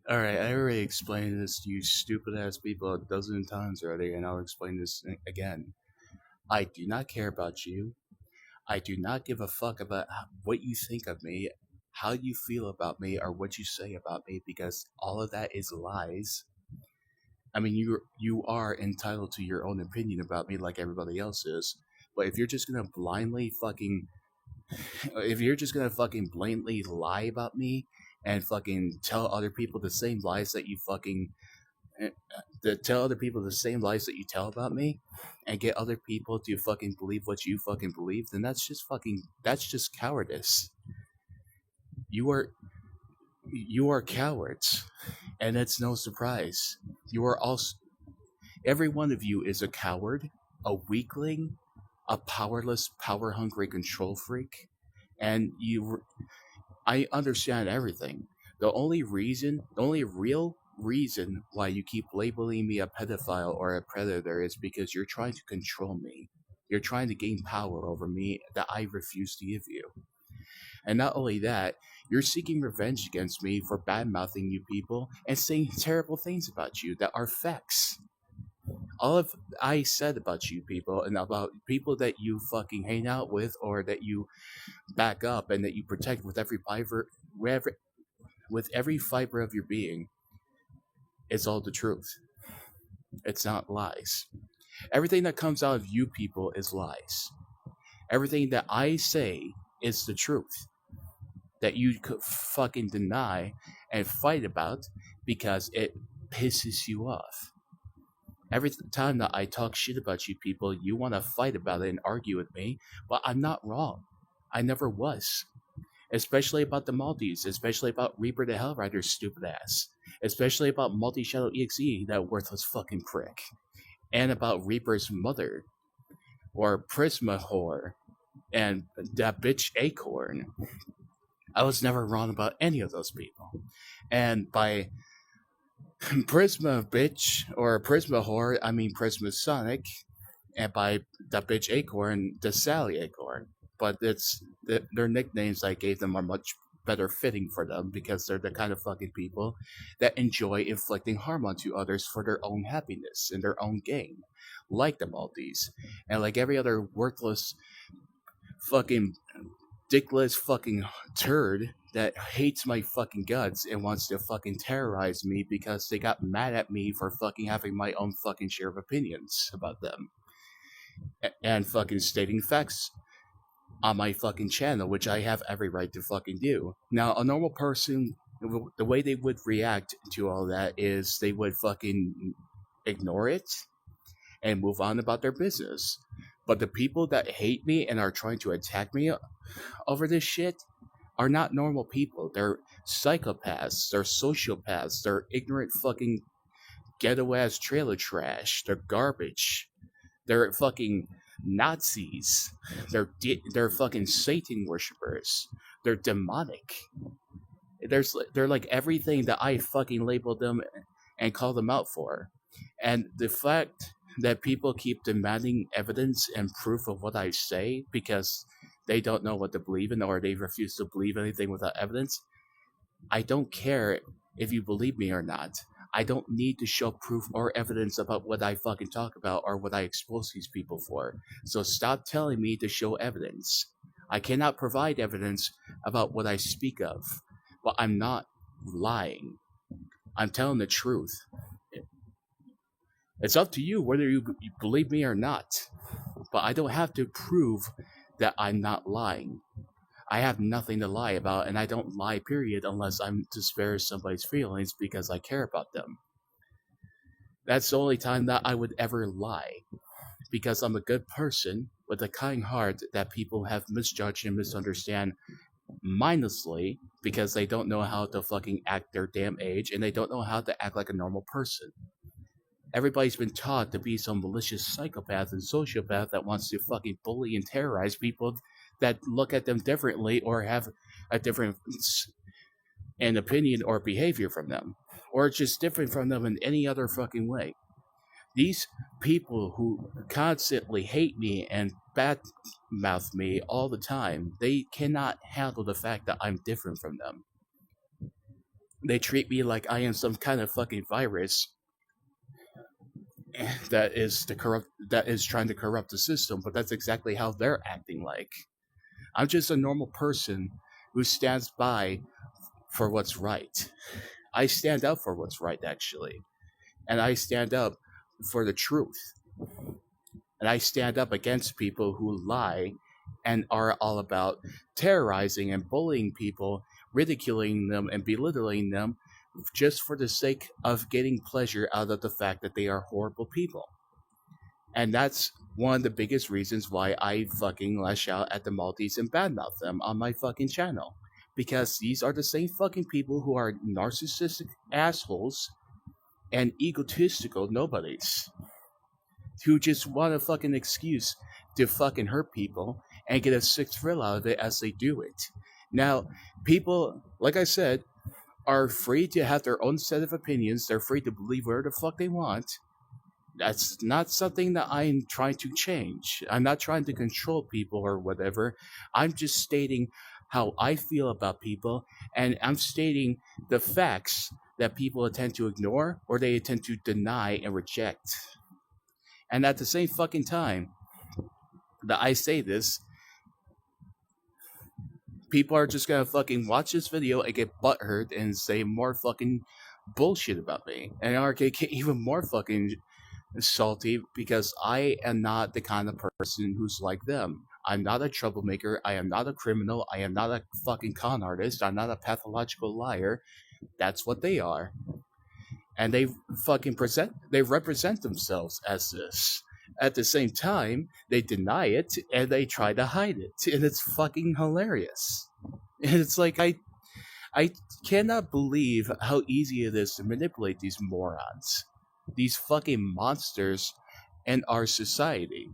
Alright, I already explained this to you stupid ass people a dozen times already, and I'll explain this again. I do not care about you. I do not give a fuck about what you think of me, how you feel about me, or what you say about me, because all of that is lies. I mean, you are entitled to your own opinion about me like everybody else is, but if you're just gonna blindly fucking if you're just gonna fucking blatantly lie about me and fucking tell other people the same lies that you fucking to tell other people the same lies that you tell about me and get other people to fucking believe what you fucking believe, then that's just cowardice. You are you are cowards, and it's no surprise. You are also every one of you is a coward, a weakling, a powerless, power hungry control freak, and I understand everything. The only real reason why you keep labeling me a pedophile or a predator is because you're trying to control me. You're trying to gain power over me that I refuse to give you. And not only that, you're seeking revenge against me for bad mouthing you people and saying terrible things about you that are facts. All of I said about you people and about people that you fucking hang out with or that you back up and that you protect with with every fiber of your being, it's all the truth. It's not lies. Everything that comes out of you people is lies. Everything that I say is the truth that you could fucking deny and fight about because it pisses you off. Every time that I talk shit about you people, you want to fight about it and argue with me, but I'm not wrong. I never was. Especially about the Maltese, especially about Reaper the Hellrider's stupid ass, especially about Multi Shadow EXE, that worthless fucking prick, and about Reaper's mother, or Prisma Whore, and that bitch Acorn. I was never wrong about any of those people. And by Prisma bitch, or Prisma Whore, I mean Prisma Sonic, and by that bitch Acorn, the Sally Acorn. But their nicknames I gave them are much better fitting for them because they're the kind of fucking people that enjoy inflicting harm onto others for their own happiness and their own gain, like the Maltese, and like every other worthless fucking dickless fucking turd that hates my fucking guts and wants to fucking terrorize me because they got mad at me for fucking having my own fucking share of opinions about them and fucking stating facts on my fucking channel, which I have every right to fucking do. Now, a normal person, the way they would react to all that is they would fucking ignore it and move on about their business. But the people that hate me and are trying to attack me over this shit are not normal people. They're psychopaths, they're sociopaths, they're ignorant fucking ghetto ass trailer trash, they're garbage. They're fucking Nazis. They're fucking Satan worshippers. They're demonic. They're like everything that I fucking labeled them and call them out for. And the fact that people keep demanding evidence and proof of what I say because they don't know what to believe in or they refuse to believe anything without evidence, I don't care if you believe me or not. I don't need to show proof or evidence about what I fucking talk about or what I expose these people for. So stop telling me to show evidence. I cannot provide evidence about what I speak of, but I'm not lying. I'm telling the truth. It's up to you whether you believe me or not, but I don't have to prove that I'm not lying. I have nothing to lie about, and I don't lie, period, unless I'm to spare somebody's feelings because I care about them. That's the only time that I would ever lie, because I'm a good person with a kind heart that people have misjudged and misunderstand mindlessly because they don't know how to fucking act their damn age and they don't know how to act like a normal person. Everybody's been taught to be some malicious psychopath and sociopath that wants to fucking bully and terrorize people that look at them differently or have a different an opinion or behavior from them, or just different from them in any other fucking way. These people who constantly hate me and badmouth me all the time, they cannot handle the fact that I'm different from them. They treat me like I am some kind of fucking virus that is trying to corrupt the system, but that's exactly how they're acting like. I'm just a normal person who stands by for what's right. I stand up for what's right, actually. And I stand up for the truth. And I stand up against people who lie and are all about terrorizing and bullying people, ridiculing them and belittling them just for the sake of getting pleasure out of the fact that they are horrible people. And that's one of the biggest reasons why I fucking lash out at the Maltese and badmouth them on my fucking channel. Because these are the same fucking people who are narcissistic assholes and egotistical nobodies who just want a fucking excuse to fucking hurt people and get a sick thrill out of it as they do it. Now, people, like I said, are free to have their own set of opinions. They're free to believe whatever the fuck they want. That's not something that I'm trying to change. I'm not trying to control people or whatever. I'm just stating how I feel about people, and I'm stating the facts that people tend to ignore or they tend to deny and reject. And at the same fucking time that I say this, people are just gonna fucking watch this video and get butthurt and say more fucking bullshit about me. And are gonna get even more fucking salty because I am not the kind of person who's like them. I'm not a troublemaker. I am not a criminal. I am not a fucking con artist. I'm not a pathological liar. That's what they are. And they represent themselves as this. At the same time, they deny it and they try to hide it. And it's fucking hilarious. And it's like, I cannot believe how easy it is to manipulate these morons. These fucking monsters in our society.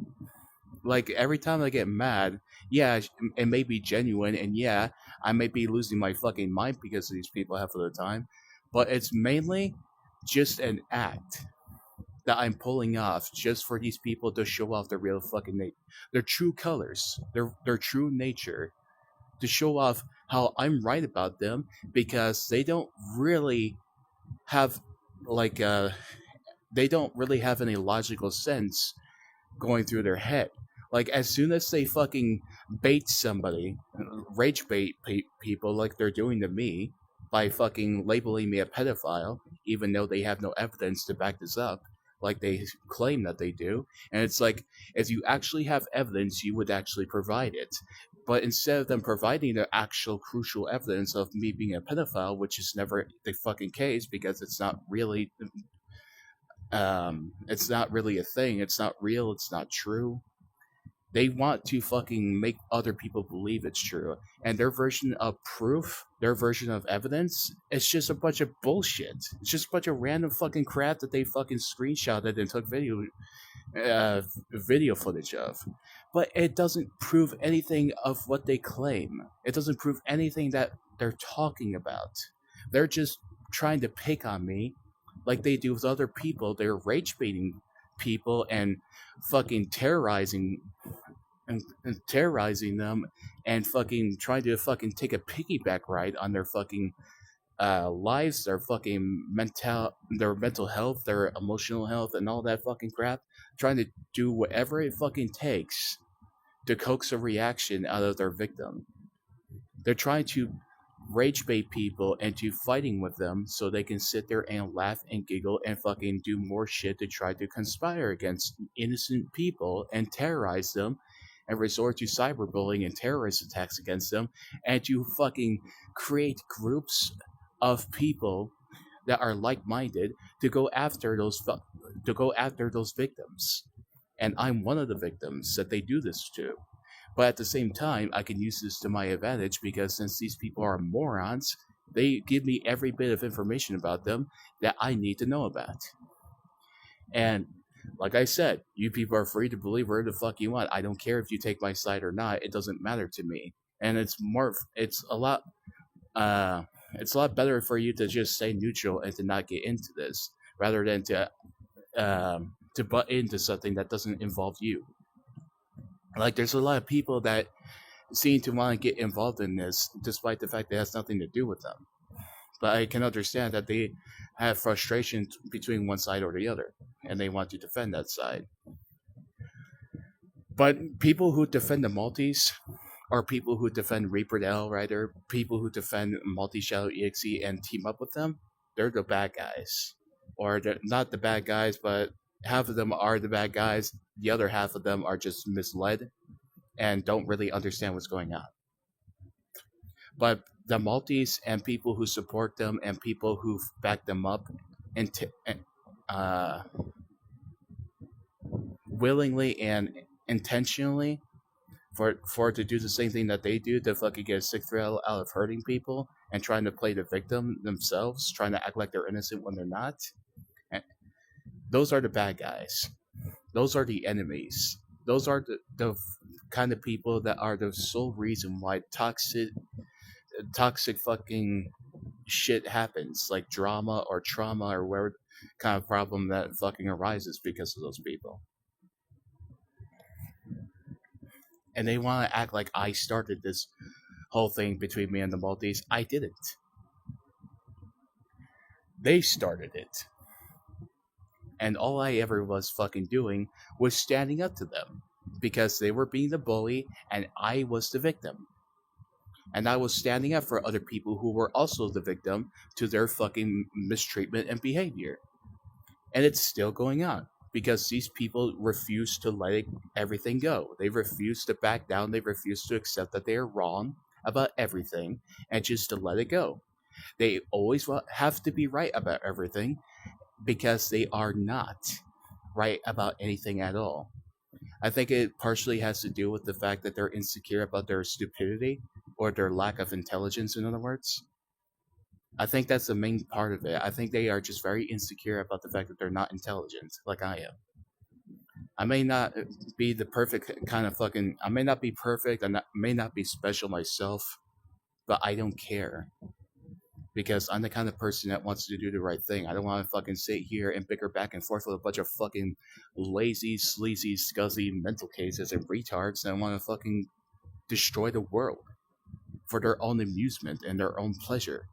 Like, every time I get mad, yeah, it may be genuine, and yeah, I may be losing my fucking mind because of these people half of the time, but it's mainly just an act that I'm pulling off just for these people to show off their real fucking their true colors, their true nature, to show off how I'm right about them because they don't really have like they don't really have any logical sense going through their head. Like, as soon as they fucking bait somebody, rage bait people like they're doing to me by fucking labeling me a pedophile, even though they have no evidence to back this up, like they claim that they do. And it's like, if you actually have evidence, you would actually provide it. But instead of them providing the actual crucial evidence of me being a pedophile, which is never the fucking case because it's not really a thing, it's not real, it's not true. They want to fucking make other people believe it's true. And their version of proof, their version of evidence, it's just a bunch of bullshit. It's just a bunch of random fucking crap that they fucking screenshotted and took video footage of. But it doesn't prove anything of what they claim. It doesn't prove anything that they're talking about. They're just trying to pick on me like they do with other people. They're rage baiting people and fucking terrorizing them and fucking trying to fucking take a piggyback ride on their fucking lives, their fucking mental health, their emotional health, and all that fucking crap. Trying to do whatever it fucking takes to coax a reaction out of their victim. They're trying to rage bait people into fighting with them so they can sit there and laugh and giggle and fucking do more shit to try to conspire against innocent people and terrorize them and resort to cyberbullying and terrorist attacks against them and to fucking create groups of people that are like-minded to go after those victims. And I'm one of the victims that they do this to. But at the same time, I can use this to my advantage because since these people are morons, they give me every bit of information about them that I need to know about. And like I said, you people are free to believe whatever the fuck you want. I don't care if you take my side or not. It doesn't matter to me. And it's a lot better for you to just stay neutral and to not get into this rather than to butt into something that doesn't involve you. Like, there's a lot of people that seem to want to get involved in this, despite the fact that it has nothing to do with them. But I can understand that they have frustration between one side or the other, and they want to defend that side. But people who defend the multis, or people who defend Reaper the Hellrider, people who defend Multi-Shadow EXE and team up with them, they're the bad guys. Or they're not the bad guys, but half of them are the bad guys, the other half of them are just misled and don't really understand what's going on. But the multis and people who support them and people who back them up and uh, willingly and intentionally for it to do the same thing that they do, to fucking get a sick thrill out of hurting people and trying to play the victim themselves, trying to act like they're innocent when they're not. And those are the bad guys. Those are the enemies. Those are the kind of people that are the sole reason why toxic fucking shit happens, like drama or trauma or whatever kind of problem that fucking arises because of those people. And they want to act like I started this whole thing between me and the multis. I didn't. They started it. And all I ever was fucking doing was standing up to them because they were being the bully and I was the victim. And I was standing up for other people who were also the victim to their fucking mistreatment and behavior. And it's still going on because these people refuse to let everything go. They refuse to back down. They refuse to accept that they are wrong about everything and just to let it go. They always have to be right about everything because they are not right about anything at all. I think it partially has to do with the fact that they're insecure about their stupidity or their lack of intelligence, in other words. I think that's the main part of it. I think they are just very insecure about the fact that they're not intelligent, like I am. I may not be the perfect kind of fucking. I may not be perfect. May not be special myself, but I don't care. Because I'm the kind of person that wants to do the right thing. I don't want to fucking sit here and bicker back and forth with a bunch of fucking lazy, sleazy, scuzzy mental cases and retards that want to fucking destroy the world for their own amusement and their own pleasure.